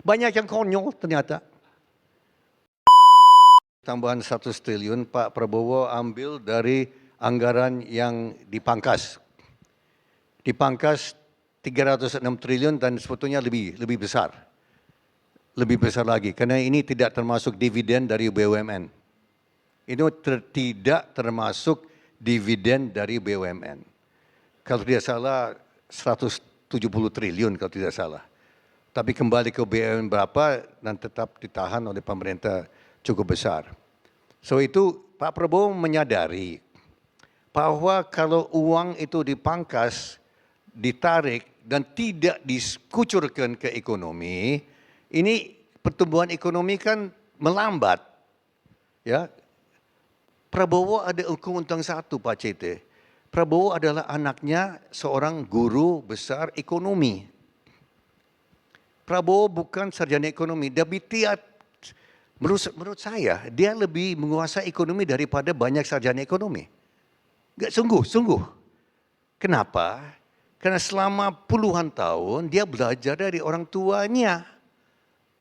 Banyak yang konyol ternyata. Tambahan 100 triliun Pak Prabowo ambil dari anggaran yang dipangkas. Dipangkas 306 triliun dan sebetulnya lebih besar. Lebih besar lagi karena ini tidak termasuk dividen dari BUMN. Ini tidak termasuk dividen dari BUMN. Kalau tidak salah 170 triliun kalau tidak salah. Tapi kembali ke BUMN berapa dan tetap ditahan oleh pemerintah cukup besar. So itu Pak Prabowo menyadari bahwa kalau uang itu dipangkas, ditarik dan tidak dikucurkan ke ekonomi, ini pertumbuhan ekonomi kan melambat. Ya. Prabowo ada keuntungan satu Pak CT. Prabowo adalah anaknya seorang guru besar ekonomi. Prabowo bukan sarjana ekonomi, tapi menurut saya dia lebih menguasai ekonomi daripada banyak sarjana ekonomi. Enggak sungguh. Kenapa? Karena selama puluhan tahun dia belajar dari orang tuanya,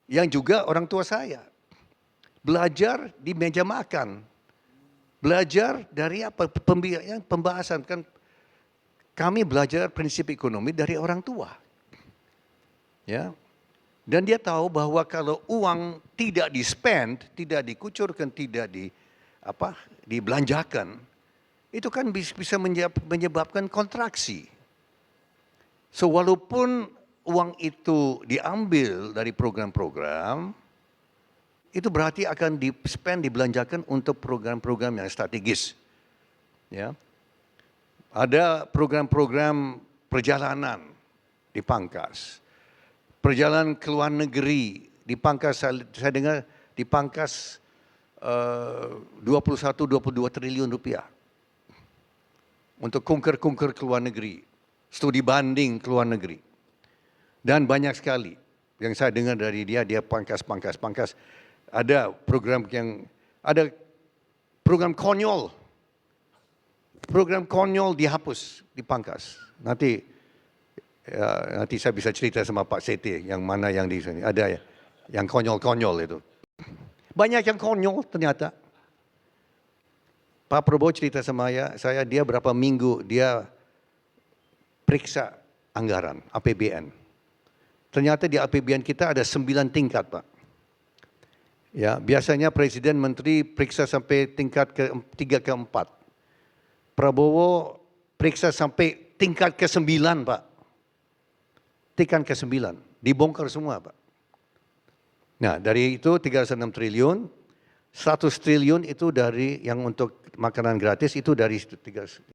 yang juga orang tua saya. Belajar di meja makan. Belajar dari apa? Pembahasan kan kami belajar prinsip ekonomi dari orang tua. Ya. Dan dia tahu bahwa kalau uang tidak di-spend, tidak dikucurkan, tidak dibelanjakan, itu kan bisa menyebabkan kontraksi. So walaupun uang itu diambil dari program-program, itu berarti akan di-spend, dibelanjakan untuk program-program yang strategis. Ya. Ada program-program perjalanan dipangkas. Perjalanan ke luar negeri dipangkas, saya dengar dipangkas 21-22 triliun rupiah. Untuk kunker-kunker ke luar negeri. Studi banding ke luar negeri. Dan banyak sekali yang saya dengar dari dia pangkas. Ada program konyol. Program konyol dihapus, dipangkas. Nanti saya bisa cerita sama Pak Seti yang mana yang di sini. Ada ya, yang konyol-konyol itu. Banyak yang konyol ternyata. Pak Prabowo cerita sama saya dia berapa minggu dia periksa anggaran APBN. Ternyata di APBN kita ada 9 tingkat Pak. Ya, biasanya Presiden Menteri periksa sampai tingkat ke-3 ke-4. Prabowo periksa sampai tingkat ke-9 Pak. Tingkat ke-9. Dibongkar semua Pak. Nah dari itu 306 triliun, 100 triliun itu dari yang untuk makanan gratis itu dari